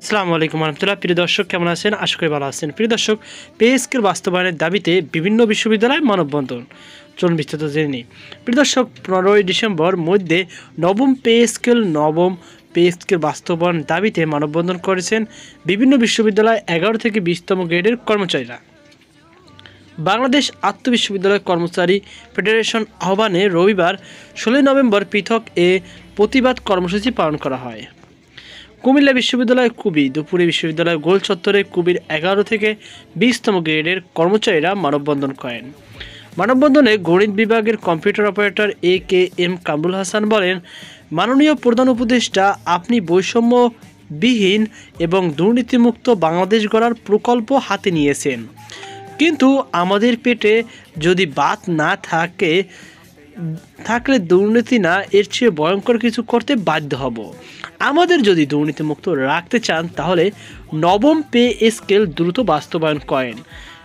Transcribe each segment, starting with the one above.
আসসালামু আলাইকুম রহমতুল্লাহ। প্রিয় দর্শক, কেমন আছেন? আশা করি ভালো আছেন। প্রিয় দর্শক, পে স্কেল বাস্তবায়নের দাবিতে বিভিন্ন বিশ্ববিদ্যালয়ে মানববন্ধন। চলুন বিস্তারিত জেনে নিই। প্রিয় দর্শক, 15ই ডিসেম্বর মধ্যে নবম পে স্কেল বাস্তবায়ন দাবিতে মানববন্ধন করেছেন বিভিন্ন বিশ্ববিদ্যালয় 11 থেকে 20তম গ্রেডের কর্মচারীরা। বাংলাদেশ আন্তঃবিশ্ববিদ্যালয় কর্মচারী ফেডারেশন আহ্বানে রবিবার 16 নভেম্বর পৃথক প্রতিবাদ কর্মসূচি পালন করা হয়। কুমিল্লা বিশ্ববিদ্যালয় কুবি দুপুরে বিশ্ববিদ্যালয় গোল চত্বরে কুবির 11 থেকে 20তম গ্রেডের কর্মচারীরা মানববন্ধন করেন। মানববন্ধনে গণিত বিভাগের computer operator AKM Kamrul Hasan বলেন, মাননীয় প্রধান উপদেষ্টা, আপনি বৈষম্যবিহীন এবং দুর্নীতিমুক্ত বাংলাদেশ গড়ার প্রকল্প হাতে নিয়েছেন, কিন্তু আমাদের পেটে যদি ভাত না থাকলে দুর্নীতি না এর চেয়ে ভয়ঙ্কর কিছু করতে বাধ্য হব। আমাদের যদি দুর্নীতিমুক্ত রাখতে চান তাহলে নবম পে স্কেল দ্রুত বাস্তবায়ন করেন।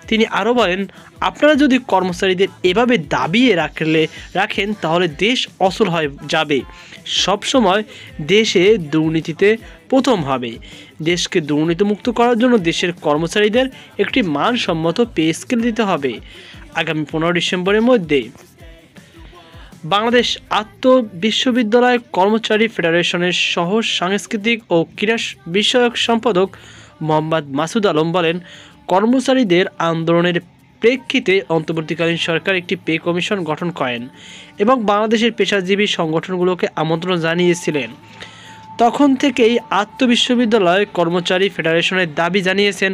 তিনি আরও বলেন, আপনারা যদি কর্মচারীদের এভাবে দাবিয়ে রাখেন তাহলে দেশ অচল হয়ে যাবে। সবসময় দেশে দুর্নীতিতে প্রথম হবে। দেশকে দুর্নীতিমুক্ত করার জন্য দেশের কর্মচারীদের একটি মানসম্মত পে স্কেল দিতে হবে। আগামী 15 ডিসেম্বরের মধ্যে বাংলাদেশ বিশ্ববিদ্যালয় কর্মচারী ফেডারেশনের সহ সাংস্কৃতিক ও ক্রীড়া বিষয়ক সম্পাদক মোহাম্মদ মাসুদ আলম বলেন, কর্মচারীদের আন্দোলনের প্রেক্ষিতে অন্তর্বর্তীকালীন সরকার একটি পে কমিশন গঠন করেন এবং বাংলাদেশের পেশাজীবী সংগঠনগুলোকে আমন্ত্রণ জানিয়েছিলেন। তখন থেকেই বিশ্ববিদ্যালয় কর্মচারী ফেডারেশনের দাবি জানিয়েছেন,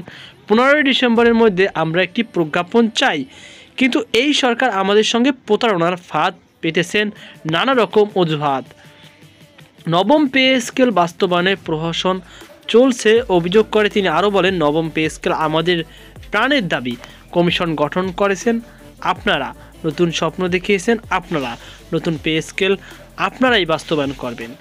15 ডিসেম্বরের মধ্যে আমরা একটি প্রজ্ঞাপন চাই, কিন্তু এই সরকার আমাদের সঙ্গে প্রতারণার ফাঁদ পেতেছেন নানা রকম অজুহাত। নবম পে স্কেল বাস্তবায়নে প্রহসন চলছে অভিযোগ করে তিনি আরও বলেন, নবম পে স্কেল আমাদের প্রাণের দাবি। কমিশন গঠন করেছেন আপনারা, নতুন স্বপ্ন দেখিয়েছেন আপনারা, নতুন পে স্কেল আপনারাই বাস্তবায়ন করবেন।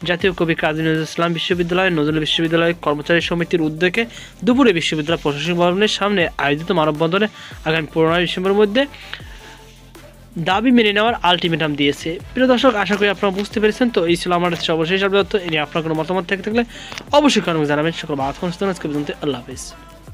জাতীয় কবি কাজী নজরুল ইসলাম বিশ্ববিদ্যালয়, নজরুল বিশ্ববিদ্যালয় কর্মচারী সমিতির উদ্যোগে দুপুরে বিশ্ববিদ্যালয় প্রশাসনিক ভবনের সামনে আয়োজিত মানববন্ধনে আগামী 15 ডিসেম্বরের মধ্যে দাবি মেনে নেওয়ার আলটিমেটাম দিয়েছে। প্রিয় দর্শক, আশা করি আপনারা বুঝতে পেরেছেন। তো এই ছিল আমার সর্বশেষ আপডেট। এ নিয়ে আপনার কোনো মতামত থাকলে অবশ্যই কমেন্টে জানাবেন। সকল ভালো থাকুন, আল্লাহ হাফেজ।